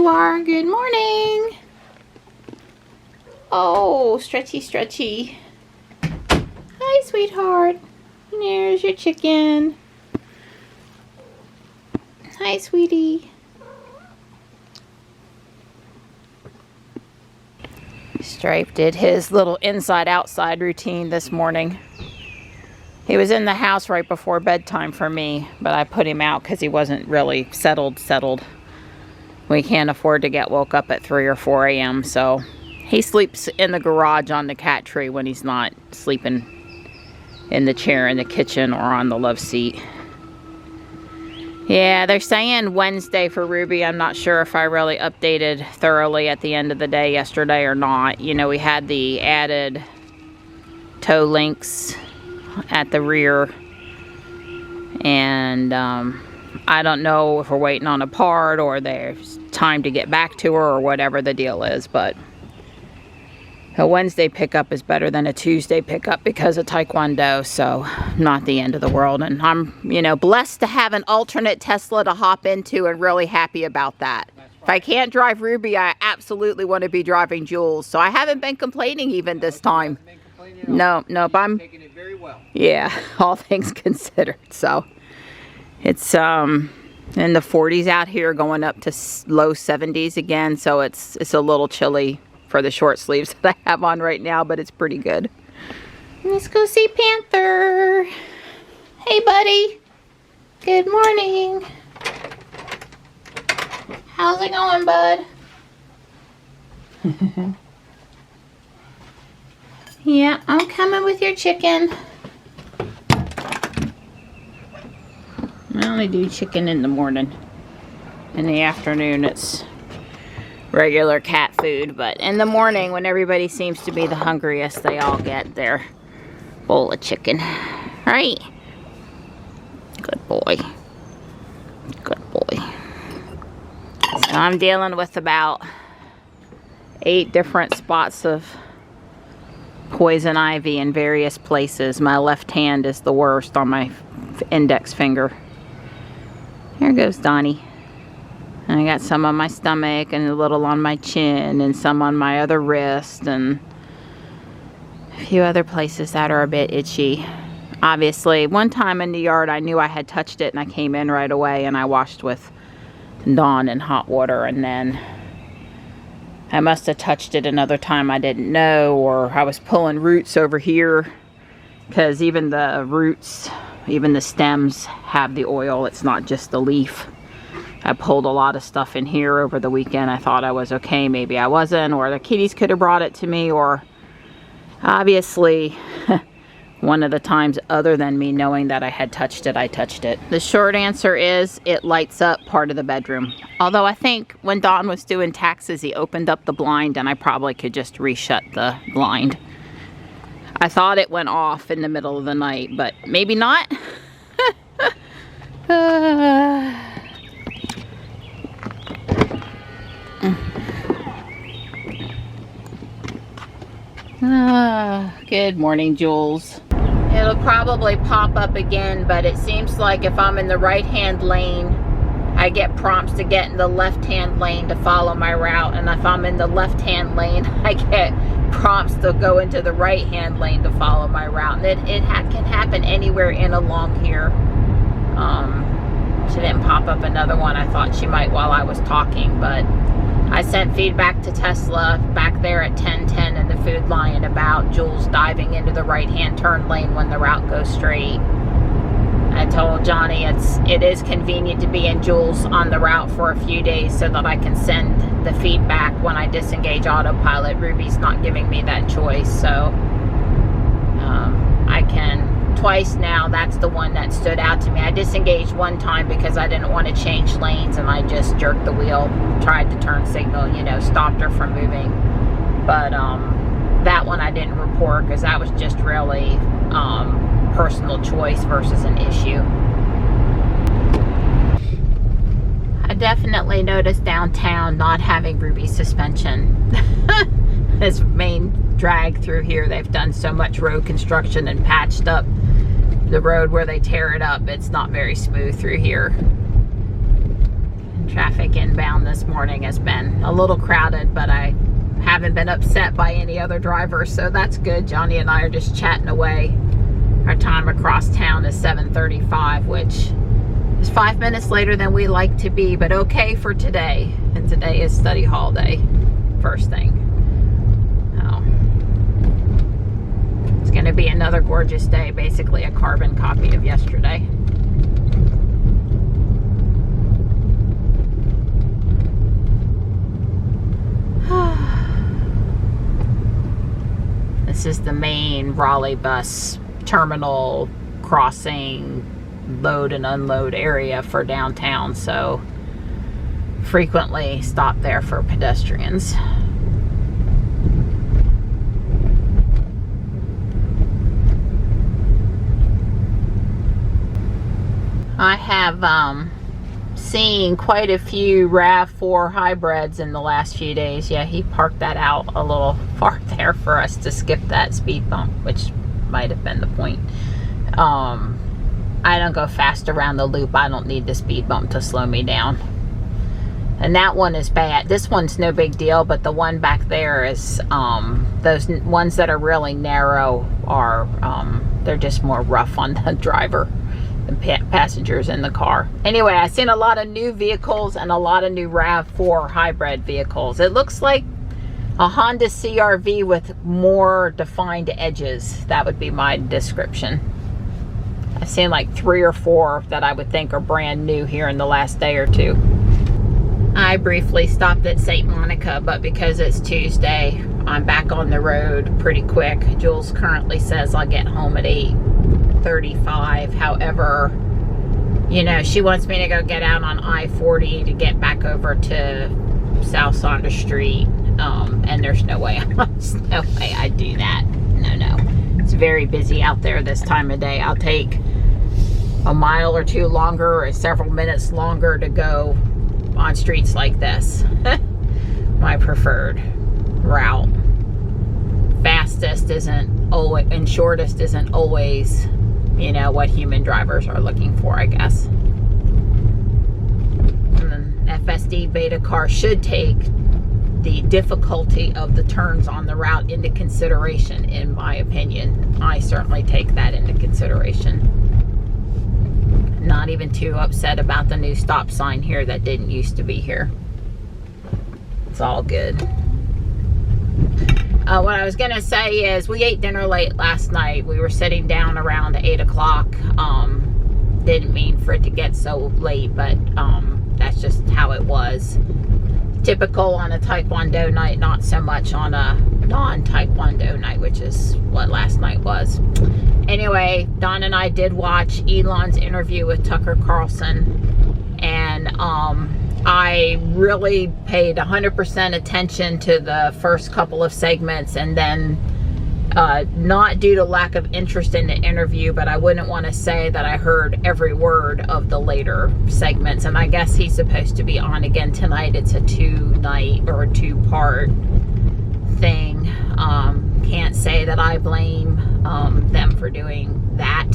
you are. Good morning. Oh, stretchy, stretchy. Hi, sweetheart. There's your chicken. Hi, sweetie. Stripe did his little inside-outside routine this morning. He was in the house right before bedtime for me, but I put him out because he wasn't really settled. We can't afford to get woke up at 3 or 4 a.m., so he sleeps in the garage on the cat tree when he's not sleeping in the chair in the kitchen or on the love seat. Yeah, they're saying Wednesday for Ruby. I'm not sure if I really updated thoroughly at the end of the day yesterday or not. You know, we had the added toe links at the rear, and I don't know if we're waiting on a part or there's time to get back to her or whatever the deal is, but a Wednesday pickup is better than a Tuesday pickup because of Taekwondo, so not the end of the world. And I'm, you know, blessed to have an alternate Tesla to hop into and really happy about that. If I can't drive Ruby, I absolutely want to be driving Jules, so I haven't been complaining even this time. Nope, I'm taking it very well. Yeah, all things considered. So it's in the 40s out here, going up to low 70s again. So it's a little chilly for the short sleeves that I have on right now, but it's pretty good. Let's go see Panther. Hey, buddy. Good morning. How's it going, bud? Yeah, I'm coming with your chicken. I only do chicken in the morning. In the afternoon, it's regular cat food. But in the morning, when everybody seems to be the hungriest, they all get their bowl of chicken. Right? Good boy. Good boy. So I'm dealing with about 8 different spots of poison ivy in various places. My left hand is the worst on my index finger. Here goes Donnie. And I got some on my stomach and a little on my chin and some on my other wrist and a few other places that are a bit itchy. Obviously, one time in the yard I knew I had touched it and I came in right away and I washed with Dawn in hot water, and then I must have touched it another time I didn't know, or I was pulling roots over here, because even the roots, even the stems have the oil. It's not just the leaf. I pulled a lot of stuff in here over the weekend. I thought I was okay, maybe I wasn't, or the kitties could have brought it to me, or obviously one of the times other than me knowing that I had touched it, I touched it. The short answer is it lights up part of the bedroom. Although I think when Don was doing taxes, he opened up the blind and I probably could just reshut the blind. I thought it went off in the middle of the night, but maybe not. Good morning, Jules. It'll probably pop up again, but it seems like if I'm in the right-hand lane, I get prompts to get in the left-hand lane to follow my route, and if I'm in the left-hand lane, I get prompts to go into the right-hand lane to follow my route. And it can happen anywhere in along here. She didn't pop up another one. I thought she might while I was talking, but I sent feedback to Tesla back there at 10:10 in the food line about Jules diving into the right-hand turn lane when the route goes straight. I told Johnny it is convenient to be in Jules on the route for a few days so that I can send the feedback when I disengage autopilot. Ruby's not giving me that choice, so I can twice now. That's the one that stood out to me. I disengaged one time because I didn't want to change lanes and I just jerked the wheel, tried to turn signal, you know, stopped her from moving. But that one I didn't report because that was just really personal choice versus an issue. I definitely noticed downtown not having Ruby suspension. This main drag through here, they've done so much road construction and patched up the road where they tear it up. It's not very smooth through here. Traffic inbound this morning has been a little crowded, but I haven't been upset by any other drivers, so that's good. Johnny and I are just chatting away. Our time across town is 7:35, which is 5 minutes later than we like to be, but okay for today. And today is study hall day, first thing. It's going to be another gorgeous day, basically a carbon copy of yesterday. This is the main Raleigh bus terminal crossing, load and unload area for downtown, so frequently stop there for pedestrians. I have seen quite a few RAV4 hybrids in the last few days. Yeah, he parked that out a little far there for us to skip that speed bump, which might have been the point. I don't go fast around the loop. I don't need the speed bump to slow me down. And that one is bad. This one's no big deal, but the one back there is, those ones that are really narrow are, they're just more rough on the driver and passengers in the car. Anyway, I've seen a lot of new vehicles and a lot of new RAV4 hybrid vehicles. It looks like a Honda CR-V with more defined edges. That would be my description. I've seen like 3 or 4 that I would think are brand new here in the last day or two. I briefly stopped at St. Monica, but because it's Tuesday, I'm back on the road pretty quick. Jules currently says I'll get home at 8:35. However, you know, she wants me to go get out on I-40 to get back over to South Saunders Street. And there's no way I do that. No. It's very busy out there this time of day. I'll take a mile or two longer or several minutes longer to go on streets like this. My preferred route. Fastest isn't always, and shortest isn't always, you know, what human drivers are looking for, I guess. And then FSD beta car should take the difficulty of the turns on the route into consideration, in my opinion. I certainly take that into consideration. Not even too upset about the new stop sign here that didn't used to be here. It's all good. What I was gonna say is we ate dinner late last night. We were sitting down around 8 o'clock. Didn't mean for it to get so late, but that's just how it was. Typical on a Taekwondo night, not so much on a non-Taekwondo night, which is what last night was. Anyway, Don and I did watch Elon's interview with Tucker Carlson, and I really paid 100% attention to the first couple of segments, and then not due to lack of interest in the interview, but I wouldn't want to say that I heard every word of the later segments. And I guess he's supposed to be on again tonight. It's a 2-night or a 2-part thing. Can't say that I blame them for doing that.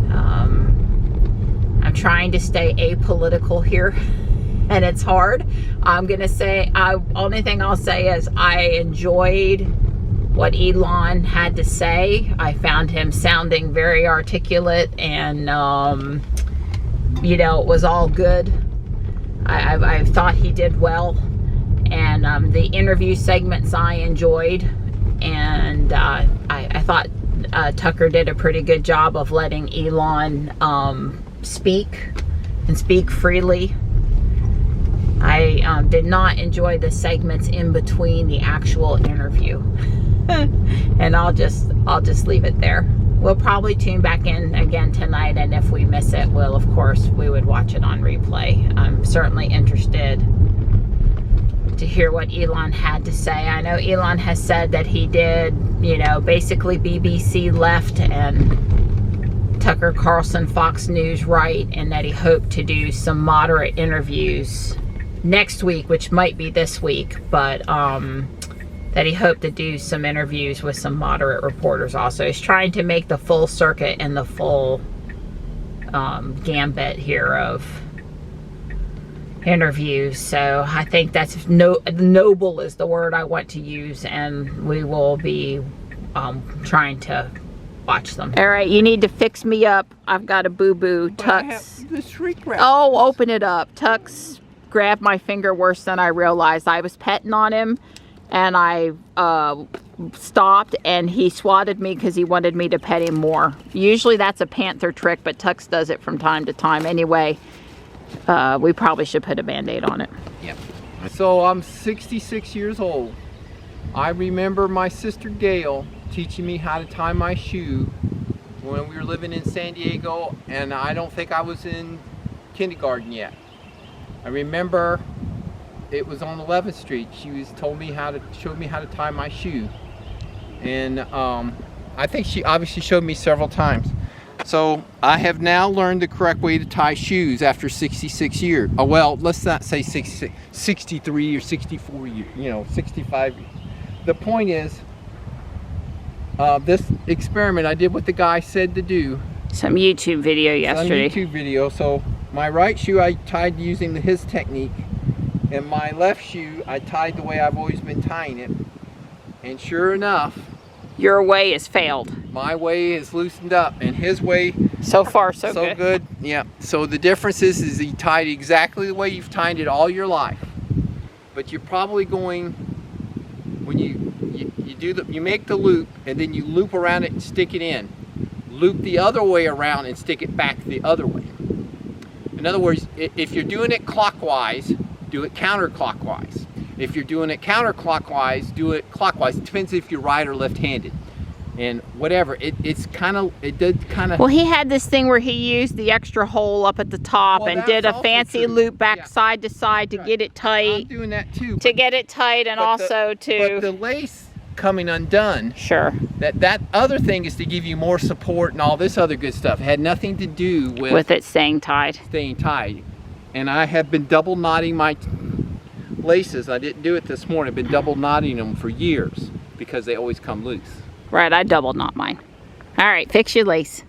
I'm trying to stay apolitical here, and it's hard. I'm gonna say, only thing I'll say is I enjoyed what Elon had to say. I found him sounding very articulate, and you know, it was all good. I thought he did well, and the interview segments I enjoyed, and I thought Tucker did a pretty good job of letting Elon speak and speak freely. I did not enjoy the segments in between the actual interview. And I'll just leave it there. We'll probably tune back in again tonight, and if we miss it, we'll, of course, we would watch it on replay. I'm certainly interested to hear what Elon had to say. I know Elon has said that he did, you know, basically BBC left and Tucker Carlson, Fox News right, and that he hoped to do some moderate interviews next week, which might be this week, but that he hoped to do some interviews with some moderate reporters also. He's trying to make the full circuit and the full gambit here of interviews. So I think that's noble is the word I want to use, and we will be trying to watch them. All right, you need to fix me up. I've got a boo-boo. Tux. The shrink wrap. Oh, open it up. Tux grabbed my finger worse than I realized. I was petting on him, and I stopped, and he swatted me because he wanted me to pet him more. Usually that's a panther trick, but Tux does it from time to time. Anyway, we probably should put a Band-Aid on it. Yep. So I'm 66 years old. I remember my sister Gail teaching me how to tie my shoe when we were living in San Diego, and I don't think I was in kindergarten yet. I remember it was on 11th Street. She showed me how to tie my shoe, and I think she obviously showed me several times. So I have now learned the correct way to tie shoes after 66 years. Oh, well, let's not say 63 or 64 years, 65 years. The point is, this experiment I did what the guy said to do. Some YouTube video yesterday. Some YouTube video. So my right shoe I tied using his technique, and my left shoe I tied the way I've always been tying it. And sure enough, your way has failed. My way is loosened up, and his way so far so good. Yeah. So the difference is he tied exactly the way you've tied it all your life. But you're probably going, when you make the loop, and then you loop around it and stick it in. Loop the other way around and stick it back the other way. In other words, if you're doing it clockwise, do it counterclockwise. If you're doing it counterclockwise, do it clockwise. It depends if you're right or left-handed. And whatever, it did kind of. Well, he had this thing where he used the extra hole up at the top and did a fancy loop back side to side to get it tight. I'm doing that too. To get it tight, and also But the lace coming undone. Sure. That other thing is to give you more support and all this other good stuff. It had nothing to do with it staying tied. And I have been double knotting my laces. I didn't do it this morning. I've been double knotting them for years because they always come loose. Right, I double knot mine. All right, fix your lace.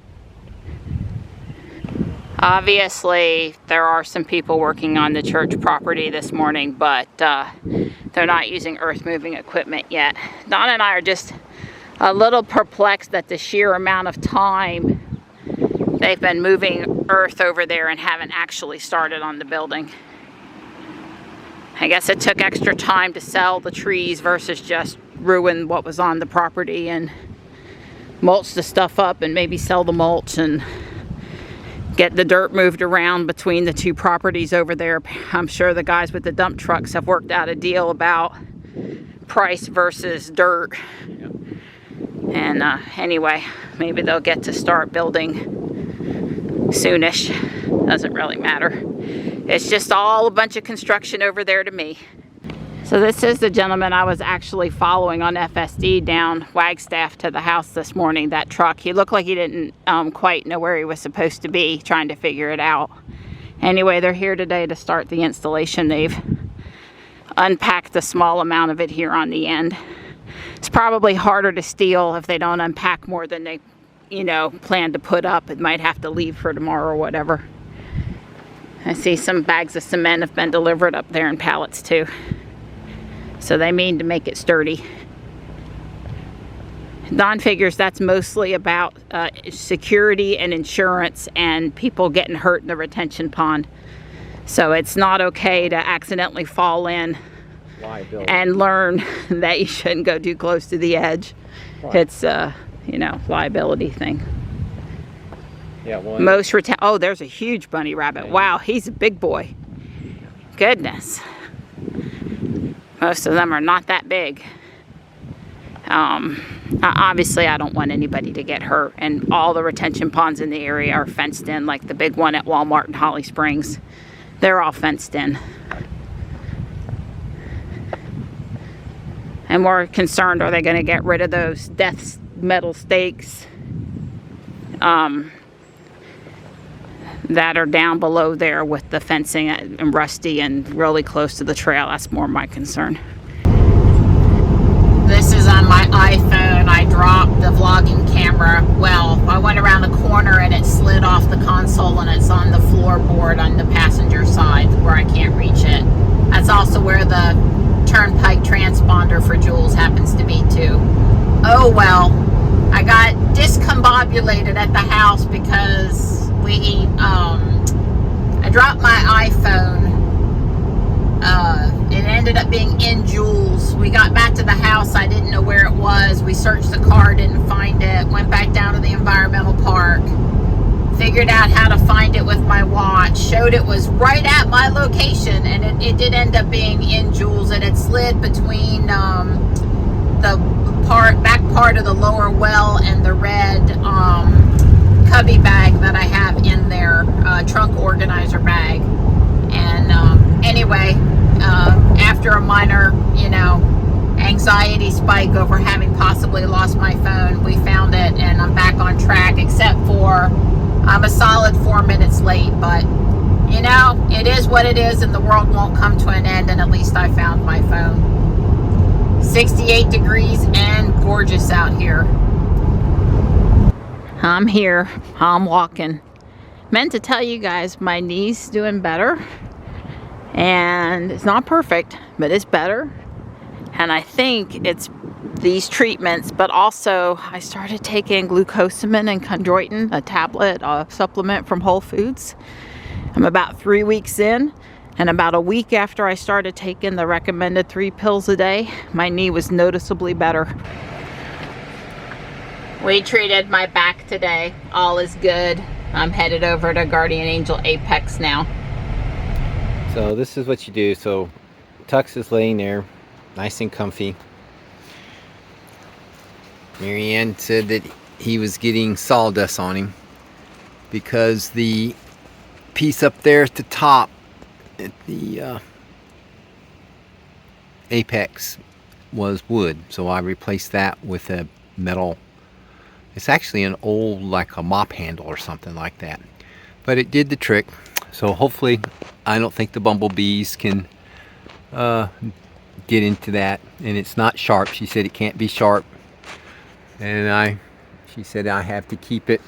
Obviously, there are some people working on the church property this morning, but they're not using earth moving equipment yet. Don and I are just a little perplexed at the sheer amount of time they've been moving earth over there and haven't actually started on the building. I guess it took extra time to sell the trees versus just ruin what was on the property and mulch the stuff up and maybe sell the mulch and get the dirt moved around between the two properties over there. I'm sure the guys with the dump trucks have worked out a deal about price versus dirt. Yep. And anyway, maybe they'll get to start building soonish. Doesn't really matter. It's just all a bunch of construction over there to me. So this is the gentleman I was actually following on FSD down Wagstaff to the house this morning, that truck. He looked like he didn't quite know where he was supposed to be, trying to figure it out. Anyway, they're here today to start the installation. They've unpacked a small amount of it here on the end. It's probably harder to steal if they don't unpack more than they, plan to put up. It might have to leave for tomorrow or whatever. I see some bags of cement have been delivered up there in pallets too. So they mean to make it sturdy. Don figures that's mostly about security and insurance and people getting hurt in the retention pond. So it's not okay to accidentally fall in and learn that you shouldn't go too close to the edge. Right. It's liability thing. Yeah, oh, there's a huge bunny rabbit. Wow, he's a big boy. Goodness. Most of them are not that big. Obviously, I don't want anybody to get hurt, and all the retention ponds in the area are fenced in, like the big one at Walmart in Holly Springs. They're all fenced in. And we're concerned, are they going to get rid of those death metal stakes that are down below there with the fencing and rusty and really close to the trail? That's more my concern. This is on my iPhone. I dropped the vlogging camera. Well, I want to around the corner and it slid off the console, and it's on the floorboard on the passenger side where I can't reach it. That's also where the turnpike transponder for Jules happens to be too. Oh well, I got discombobulated at the house because I dropped my iPhone. It ended up being in Jules. We got back to the house, I didn't know where it was. We searched the car, didn't find it. Went back down to the environmental park, figured out how to find it with my watch, showed it was right at my location, and it did end up being in Jules. It had slid between the back part of the lower well and the red cubby bag that I have in there, trunk organizer bag. And anyway, after a minor, anxiety spike over having possibly lost my phone, we found it, and I'm back on track, except for I'm a solid 4 minutes late, but it is what it is, and the world won't come to an end, and at least I found my phone. 68 degrees and gorgeous out here. I'm here. I'm walking. Meant to tell you guys my knee's doing better, and it's not perfect, but it's better. And I think it's these treatments, but also I started taking glucosamine and chondroitin, a tablet, a supplement from Whole Foods. I'm about 3 weeks in, and about a week after I started taking the recommended 3 pills a day, my knee was noticeably better. We treated my back today. All is good. I'm headed over to Guardian Angel Apex now. So this is what you do. So Tux is laying there, nice and comfy. Marianne said that he was getting sawdust on him because the piece up there at the top, at the apex, was wood. So I replaced that with a metal. It's actually an old, like a mop handle or something like that. But it did the trick. So hopefully, I don't think the bumblebees can get into that. And it's not sharp. She said it can't be sharp. And she said I have to keep it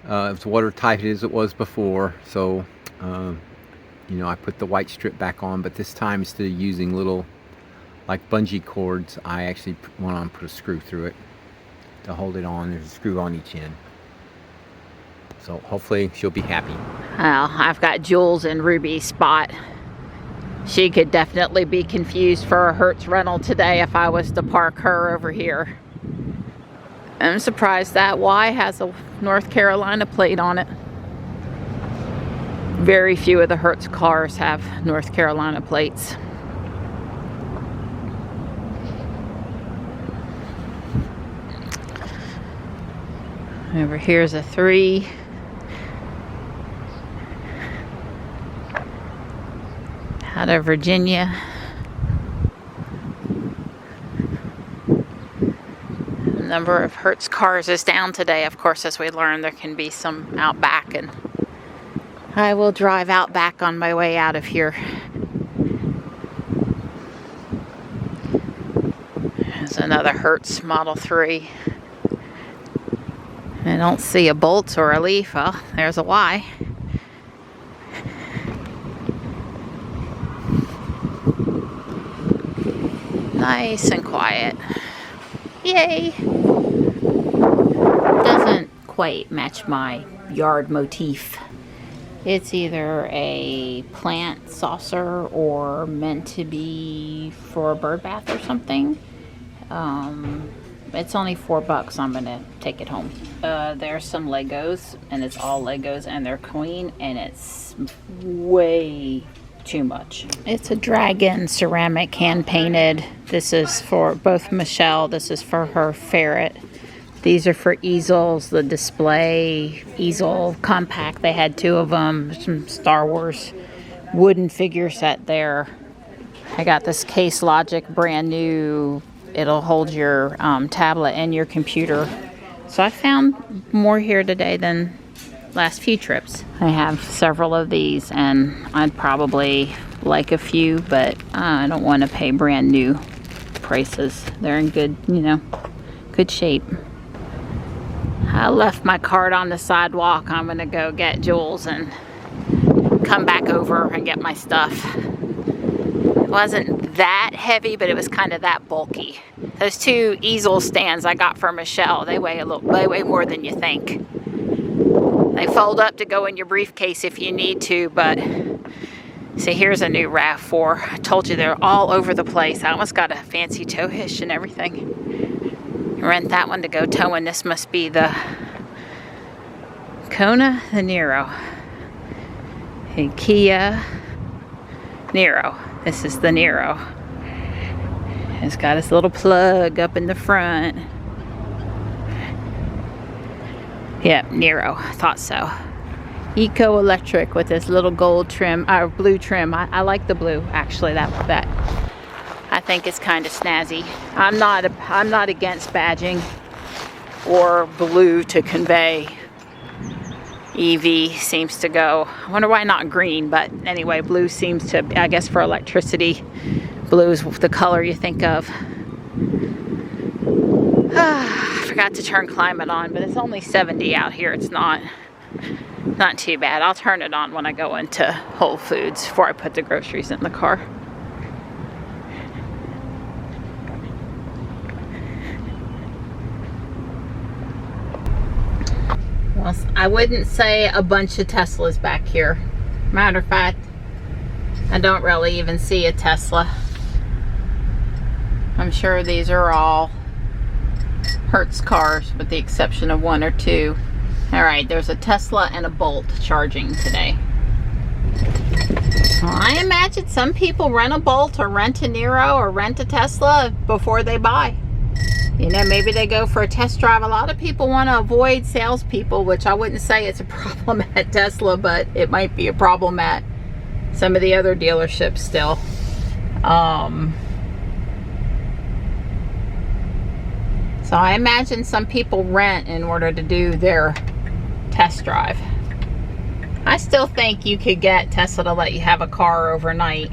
as watertight as it was before. So, I put the white strip back on. But this time, instead of using little, like bungee cords, I actually went on and put a screw through it to hold it on. There's a screw on each end. So hopefully she'll be happy. Well, I've got Jules in Ruby's spot. She could definitely be confused for a Hertz rental today if I was to park her over here. I'm surprised that Y has a North Carolina plate on it. Very few of the Hertz cars have North Carolina plates. Over here's a 3. Out of Virginia. The number of Hertz cars is down today. Of course, as we learned, there can be some out back, and I will drive out back on my way out of here. There's another Hertz Model 3. I don't see a bolt or a leaf. Oh, there's a Y. Nice and quiet. Yay! Doesn't quite match my yard motif. It's either a plant saucer or meant to be for a bird bath or something. It's only $4. I'm gonna take it home. There's some Legos, and it's all Legos, and they're clean, and it's way too much. It's a dragon ceramic, hand painted. This is for both Michelle. This is for her ferret. These are for easels, the display easel compact. They had 2 of them. Some Star Wars wooden figure set there. I got this Case Logic brand new. It'll hold your tablet and your computer. So I found more here today than last few trips. I have several of these, and I'd probably like a few, but I don't want to pay brand new prices. They're in good, good shape. I left my cart on the sidewalk. I'm gonna go get Jules and come back over and get my stuff. It wasn't that heavy, but it was kind of that bulky. Those 2 easel stands I got for Michelle, they weigh more than you think. They fold up to go in your briefcase if you need to, but see, here's a new RAV4. I told you they're all over the place. I almost got a fancy tow hitch and everything. Rent that one to go towing. This must be the Kona, the Nero. A Kia Nero. This is the Nero. It's got its little plug up in the front. Yep, Nero. I thought so. Eco electric with this little gold trim, or blue trim. I like the blue, actually. That I think is kind of snazzy. I'm not against badging or blue to convey. EV seems to go. I wonder why not green, but anyway, blue seems to, I guess for electricity, blue is the color you think of. I forgot to turn climate on, but it's only 70 out here. It's not too bad. I'll turn it on when I go into Whole Foods before I put the groceries in the car. Well, I wouldn't say a bunch of Teslas back here. Matter of fact, I don't really even see a Tesla. I'm sure these are all Hertz cars with the exception of 1 or 2. Alright, there's a Tesla and a Bolt charging today. Well, I imagine some people rent a Bolt or rent a Nero or rent a Tesla before they buy. You know, maybe they go for a test drive. A lot of people want to avoid salespeople, which I wouldn't say it's a problem at Tesla, but it might be a problem at some of the other dealerships still. So I imagine some people rent in order to do their test drive. I still think you could get Tesla to let you have a car overnight.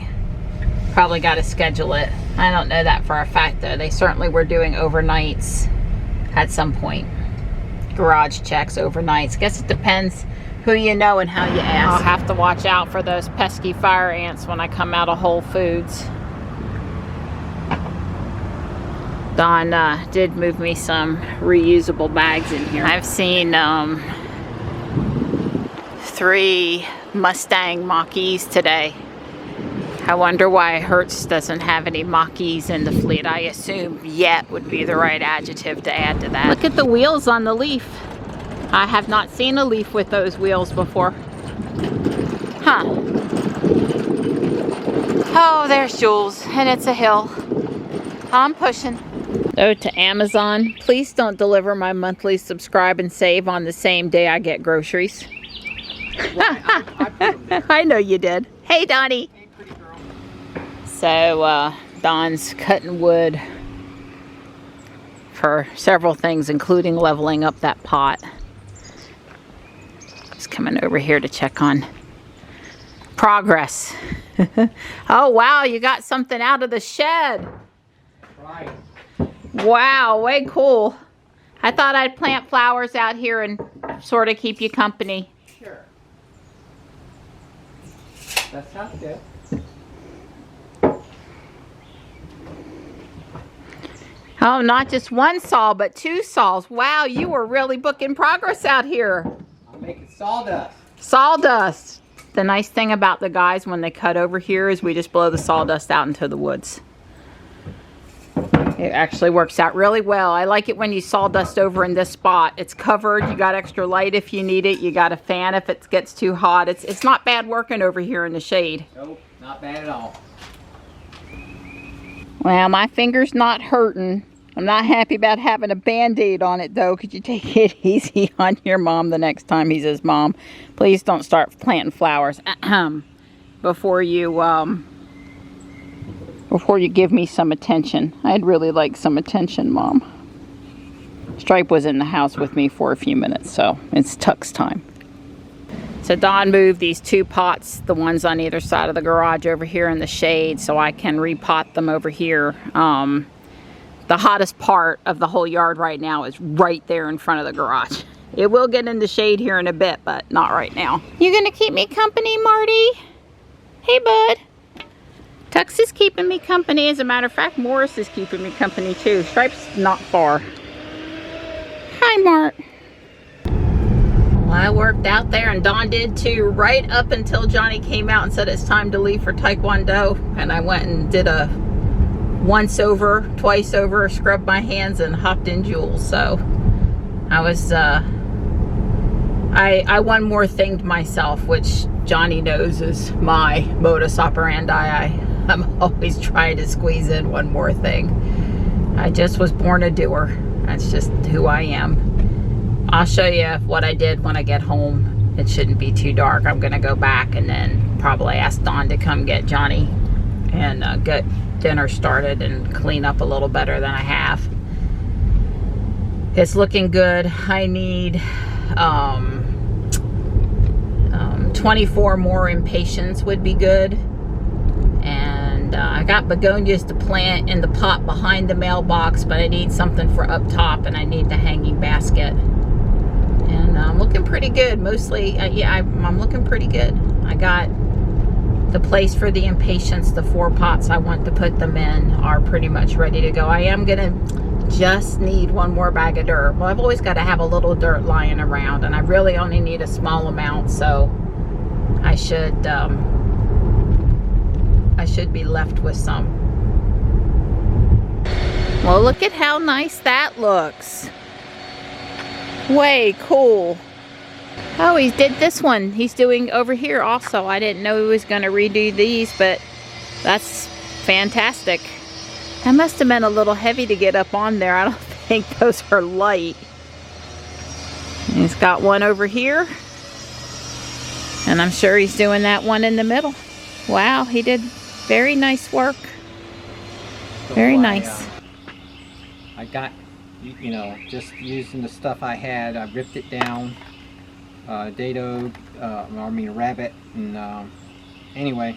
Probably got to schedule it. I don't know that for a fact though. They certainly were doing overnights at some point. Garage checks, overnights. Guess it depends who you know and how you ask. I'll have to watch out for those pesky fire ants when I come out of Whole Foods. Don did move me some reusable bags in here. I've seen 3 Mustang Mach-E's today. I wonder why Hertz doesn't have any Mach-E's in the fleet. I assume yet would be the right adjective to add to that. Look at the wheels on the Leaf. I have not seen a Leaf with those wheels before. Huh. Oh, there's Jules, and it's a hill. I'm pushing. Oh, to Amazon, please don't deliver my monthly subscribe and save on the same day I get groceries. Well, I put them there. I know you did. Hey, Donnie. Hey, pretty girl. So, Don's cutting wood for several things, including leveling up that pot. Just coming over here to check on progress. Oh, wow, you got something out of the shed. Right. Wow, way cool. I thought I'd plant flowers out here and sort of keep you company. Sure. That sounds good. Oh, not just 1 saw, but 2 saws. Wow, you were really booking progress out here. I'm making sawdust. Sawdust. The nice thing about the guys when they cut over here is we just blow the sawdust out into the woods. It actually works out really well. I like it when you sawdust over in this spot. It's covered. You got extra light if you need it. You got a fan if it gets too hot. It's not bad working over here in the shade. Nope, not bad at all. Well, my finger's not hurting. I'm not happy about having a Band-Aid on it, though. Could you take it easy on your mom the next time he says, Mom, please don't start planting flowers before you give me some attention. I'd really like some attention, Mom. Stripe was in the house with me for a few minutes, so it's Tuck's time. So Don moved these 2 pots, the ones on either side of the garage over here in the shade, so I can repot them over here. the hottest part of the whole yard right now is right there in front of the garage. It will get into shade here in a bit, but not right now. You gonna keep me company, Marty? Hey, bud. Tux is keeping me company. As a matter of fact, Morris is keeping me company too. Stripe's not far. Hi, Mart. Well, I worked out there and Dawn did too, right up until Johnny came out and said it's time to leave for Taekwondo. And I went and did a once over, twice over, scrubbed my hands and hopped in Jules. So I was, I one more thinged myself, which Johnny knows is my modus operandi. I'm always trying to squeeze in one more thing. I just was born a doer. That's just who I am. I'll show you what I did when I get home. It shouldn't be too dark. I'm gonna go back and then probably ask Dawn to come get Johnny and get dinner started and clean up a little better than I have. It's looking good. I need 24 more impatiens would be good. And I got begonias to plant in the pot behind the mailbox, but I need something for up top, and I need the hanging basket. And I'm looking pretty good. Mostly, yeah, I'm looking pretty good. I got the place for the impatiens. The 4 pots I want to put them in are pretty much ready to go. I am gonna just need one more bag of dirt. Well, I've always got to have a little dirt lying around, and I really only need a small amount, so I should be left with some. Well, look at how nice that looks. Way cool. Oh, he did this one. He's doing over here also. I didn't know he was going to redo these, but that's fantastic. That must have been a little heavy to get up on there. I don't think those are light. He's got one over here. And I'm sure he's doing that one in the middle. Wow, he did very nice work. Very nice. I got, you know, just using the stuff I had, I ripped it down. Dado, rabbit, and anyway.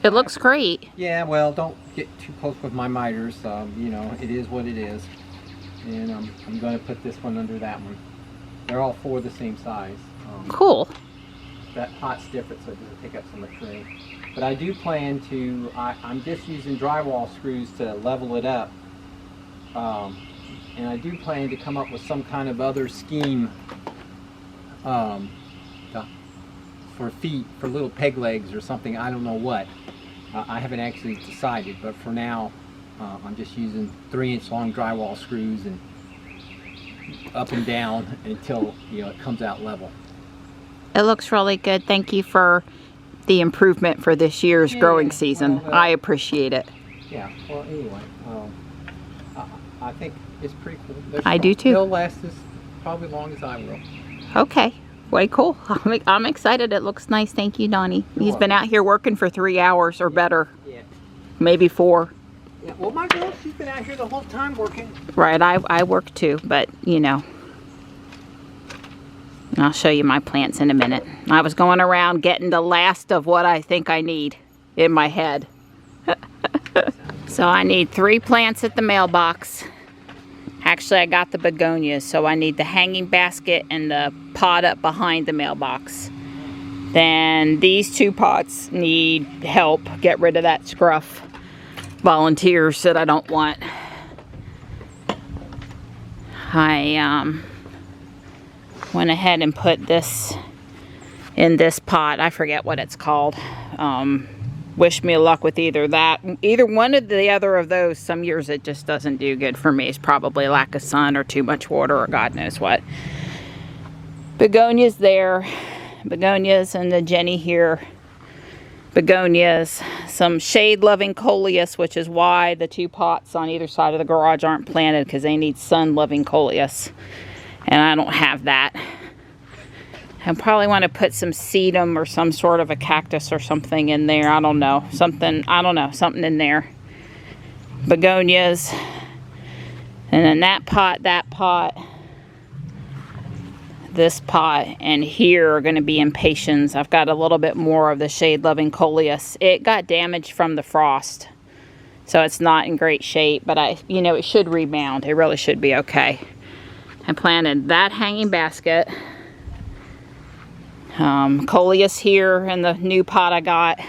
It looks great. Yeah, well, don't get too close with my miters. You know, it is what it is. And I'm going to put this one under that one. They're all 4 the same size. Cool. That pot's different, so it doesn't take up so much room. But I do plan to, I'm just using drywall screws to level it up. And I do plan to come up with some kind of other scheme for feet, for little peg legs or something. I don't know what. I haven't actually decided, but for now, I'm just using 3-inch long drywall screws and up and down until, you know, it comes out level. It looks really good. Thank you for the improvement for this year's growing season. Well, I appreciate it. Yeah, well, anyway, I think it's pretty cool. I do too. They'll last as probably long as I will. Okay, way cool. I'm excited. It looks nice. Thank you, Donnie. He's been out here working for 3 hours or better. Yeah. Maybe 4. Yeah, well, my girl, she's been out here the whole time working. Right, I work too, but you know. I'll show you my plants in a minute. I was going around getting the last of what I think I need in my head. So I need 3 plants at the mailbox. Actually, I got the begonias, so I need the hanging basket and the pot up behind the mailbox. Then these 2 pots need help. Get rid of that scruff. Volunteers that I don't want. I went ahead and put this in this pot. I forget what it's called. Wish me luck with either one of the other of those. Some years it just doesn't do good for me. It's probably lack of sun or too much water or God knows what. Begonias there. Begonias and the Jenny here. Begonias. Some shade-loving coleus, which is why the 2 pots on either side of the garage aren't planted, because they need sun-loving coleus. And I don't have that. I probably want to put some sedum or some sort of a cactus or something in there. I don't know. Something in there. Begonias. And then that pot, this pot, and here are going to be impatiens. I've got a little bit more of the shade-loving coleus. It got damaged from the frost. So it's not in great shape, but you know, it should rebound. It really should be okay. I planted that hanging basket. Coleus here in the new pot I got.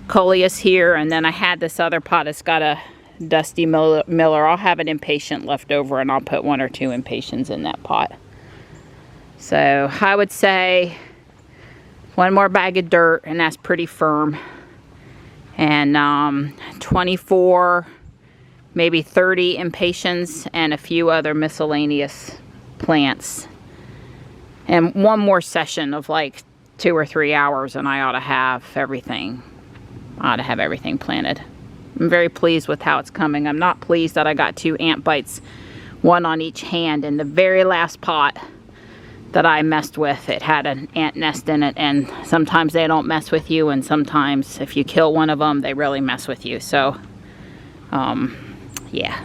Coleus here, and then I had this other pot. It's got a Dusty Miller. I'll have an impatient left over, and I'll put 1 or 2 impatiens in that pot. So I would say 1 more bag of dirt, and that's pretty firm. And 24, maybe 30 impatiens, and a few other miscellaneous plants. And 1 more session of like 2 or 3 hours, and I ought to have everything. Planted. I'm very pleased with how it's coming. I'm not pleased that I got 2 ant bites, 1 on each hand. In the very last pot that I messed with, it had an ant nest in it, and sometimes they don't mess with you, and sometimes if you kill one of them, they really mess with you. So, yeah.